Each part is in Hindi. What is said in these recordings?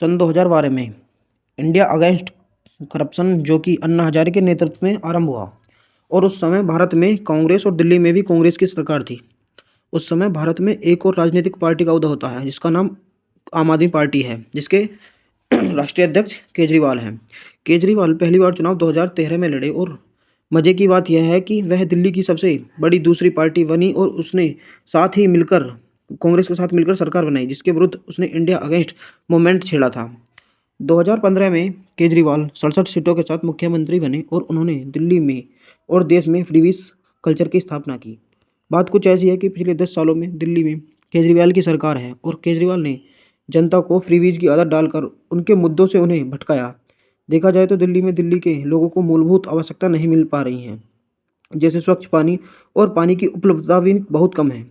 सन 2012 में इंडिया अगेंस्ट करप्शन, जो कि अन्ना हजारे के नेतृत्व में आरंभ हुआ। और उस समय भारत में कांग्रेस और दिल्ली में भी कांग्रेस की सरकार थी। उस समय भारत में एक और राजनीतिक पार्टी का उदय होता है जिसका नाम आम आदमी पार्टी है, जिसके राष्ट्रीय अध्यक्ष केजरीवाल हैं। केजरीवाल पहली बार चुनाव 2013 में लड़े और मज़े की बात यह है कि वह दिल्ली की सबसे बड़ी दूसरी पार्टी बनी और उसने साथ ही मिलकर कांग्रेस के साथ मिलकर सरकार बनाई, जिसके विरुद्ध उसने इंडिया अगेंस्ट मूवमेंट छेड़ा था। 2015 में केजरीवाल 67 सीटों के साथ मुख्यमंत्री बने और उन्होंने दिल्ली में और देश में फ्रीबीज कल्चर की स्थापना की। बात कुछ ऐसी है कि पिछले 10 सालों में दिल्ली में केजरीवाल की सरकार है और केजरीवाल ने जनता को फ्रीबीज की आदत डालकर उनके मुद्दों से उन्हें भटकाया। देखा जाए तो दिल्ली में दिल्ली के लोगों को मूलभूत आवश्यकता नहीं मिल पा रही हैं, जैसे स्वच्छ पानी, और पानी की उपलब्धता भी बहुत कम है।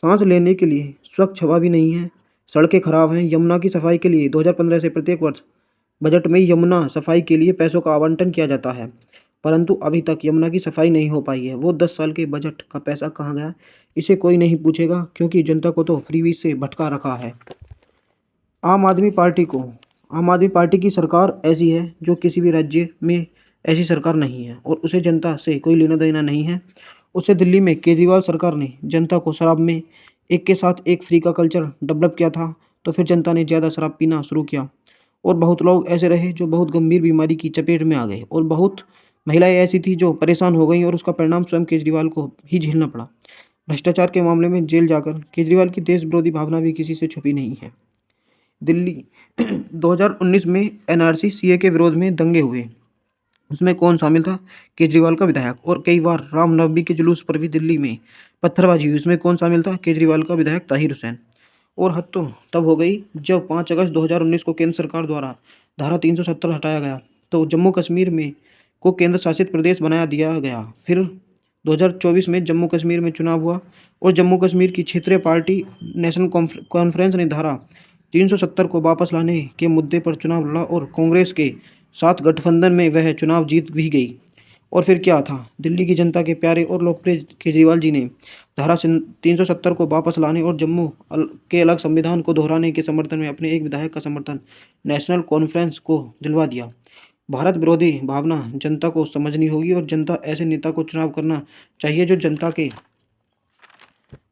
सांस लेने के लिए स्वच्छ हवा भी नहीं है, सड़कें खराब हैं। यमुना की सफाई के लिए 2015 से प्रत्येक वर्ष बजट में यमुना सफाई के लिए पैसों का आवंटन किया जाता है, परंतु अभी तक यमुना की सफाई नहीं हो पाई है। वो 10 साल के बजट का पैसा कहाँ गया, इसे कोई नहीं पूछेगा, क्योंकि जनता को तो फ्रीबीज से भटका रखा है। आम आदमी पार्टी को आम आदमी पार्टी की सरकार ऐसी है जो किसी भी राज्य में ऐसी सरकार नहीं है और उसे जनता से कोई लेना देना नहीं है। उसे दिल्ली में केजरीवाल सरकार ने जनता को शराब में एक के साथ एक फ्री का कल्चर डेवलप किया था, तो फिर जनता ने ज़्यादा शराब पीना शुरू किया और बहुत लोग ऐसे रहे जो बहुत गंभीर बीमारी की चपेट में आ गए और बहुत महिलाएं ऐसी थी जो परेशान हो गई और उसका परिणाम स्वयं केजरीवाल को ही झेलना पड़ा। भ्रष्टाचार के मामले में जेल जाकर केजरीवाल की देश विरोधी भावना भी किसी से छुपी नहीं है। दिल्ली 2019 में एनआरसी सीए के विरोध में दंगे हुए, उसमें कौन शामिल था? केजरीवाल का विधायक। और कई बार रामनवमी के जुलूस पर भी दिल्ली में पत्थरबाजी हुई, उसमें कौन शामिल था? केजरीवाल का विधायक ताहिर हुसैन। और हद तो तब हो गई जब 5 अगस्त 2019 को केंद्र सरकार द्वारा धारा 370 हटाया गया, तो जम्मू कश्मीर में को केंद्र शासित प्रदेश बना दिया गया। फिर 2024 में जम्मू कश्मीर में चुनाव हुआ और जम्मू कश्मीर की क्षेत्रीय पार्टी नेशनल कॉन्फ्रेंस ने धारा 370 को वापस लाने के मुद्दे पर चुनाव लड़ा और कांग्रेस के साथ गठबंधन में वह चुनाव जीत भी गई। और फिर क्या था? दिल्ली की जनता के प्यारे और लोकप्रिय केजरीवाल जी ने धारा 370 को वापस लाने और जम्मू के अलग संविधान को दोहराने के समर्थन में अपने एक विधायक का समर्थन नेशनल कॉन्फ्रेंस को दिलवा दिया। भारत विरोधी भावना जनता को समझनी होगी और जनता ऐसे नेता को चुनाव करना चाहिए जो जनता के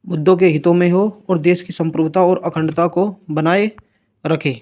मुद्दों के हितों में हो और देश की संप्रभुता और अखंडता को बनाए रखे।